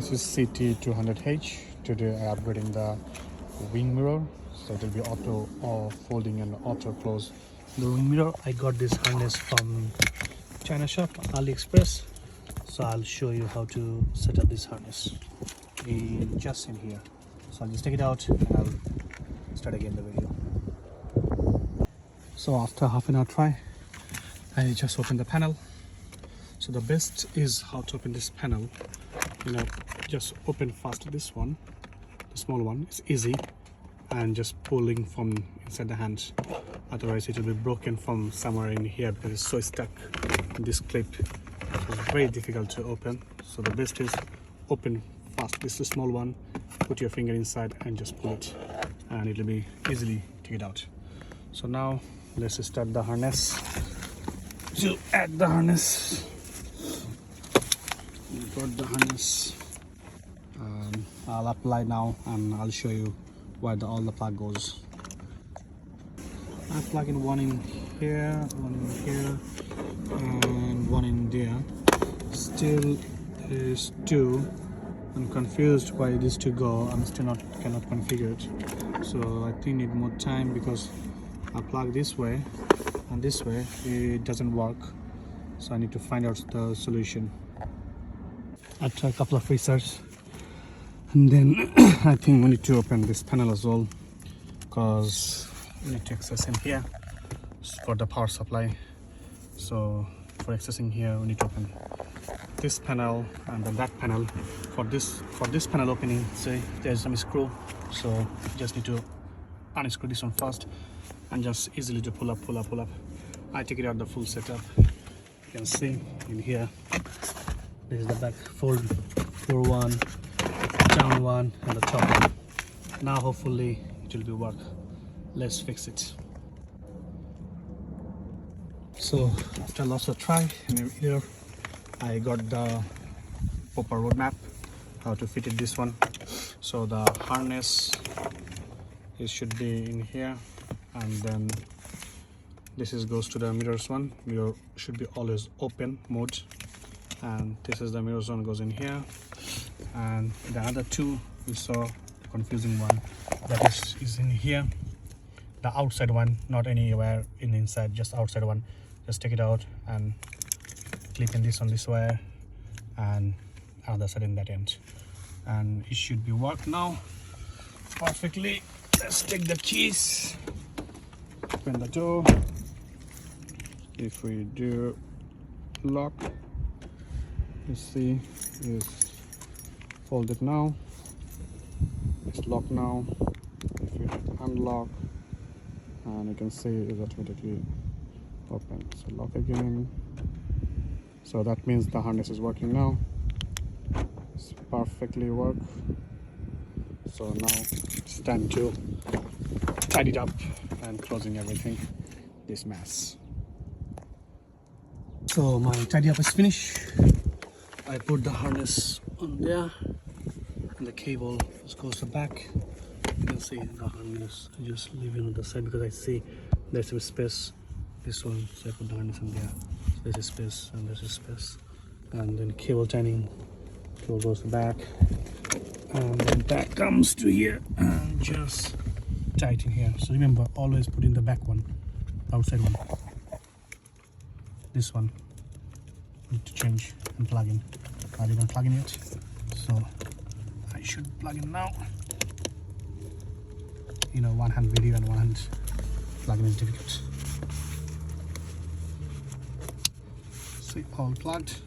This is CT200h. Today I am upgrading the wing mirror, so it will be auto folding and auto close the wing mirror. I got this harness from China shop, AliExpress. So I'll show you how to set up this harness just in here. So I'll just take it out and I'll start again the video. So after half an hour try, I just opened the panel. So the best is how to open this panel. Just open fast this one, the small one. It's easy, and just pulling from inside the hand. Otherwise it will be broken from somewhere in here because it's so stuck in this clip. It's very difficult to open. So the best is open fast this is the small one, put your finger inside and just pull it, and it will be easily take it out. So now let's start the harness. To add the harness, we got the harness. I'll apply now and I'll show you where all the plug goes. I plug in one in here, one in here, and one in there. Still there's two. I'm confused why these two go. I'm still cannot configure it. So I think need more time because I plug this way and this way it doesn't work. So I need to find out the solution. I tried a couple of research, and then I think we need to open this panel as well, because we need to access in here for the power supply. So for accessing here we need to open this panel and then that panel. For this panel opening, say there's some screw, so you just need to unscrew this one first and just easily to pull up. I take it out the full setup. You can see in here, this is the back fold one, down one, and the top one. Now hopefully it will be work. Let's fix it. So after lots of try and error, I got the proper roadmap how to fit it this one. So the harness, it should be in here, and then this goes to the mirrors one. Mirror should be always open mode, and this is the mirrors one goes in here. And the other two we saw, the confusing one, that is in here, the outside one, not anywhere in inside, just outside one. Just take it out and clip in this on this wire and other side in that end, and it should be work now perfectly. Let's take the keys, open the door. If we do lock, you see it's folded now, it's locked now. If we unlock, and you can see it's automatically open. So lock again. So that means the harness is working now. It's perfectly work. So now it's time to tidy it up and closing everything, this mess. So my tidy up is finished. I put the harness on there and the cable just goes to the back. You can see the harness. I just leave it on the side because I see there's some space. This one, so I put the harness on there. So there's a space and there's a space. And then cable tightening, cable goes to the back. And then that comes to here and just tighten here. So remember, always put in the back one, outside one. This one need to change and plug in. I didn't plug in yet, so I should plug in now. One hand video and one hand plugging is difficult. See, all plugged.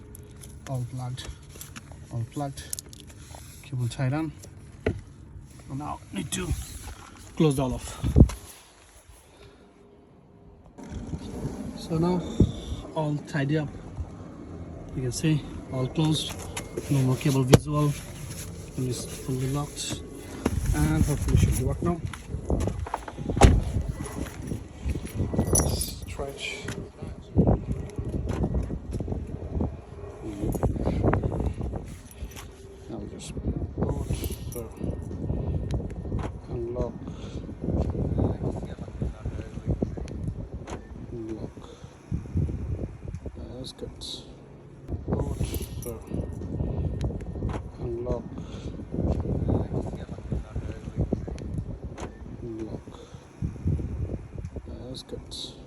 Cable tied on. And now need to close all off. So now all tidy up. You can see all closed. No more cable visual. And it's fully locked. And hopefully it should work now. Stretch. Now we just put so unlock. Lock. That's good. Put so unlock. was good.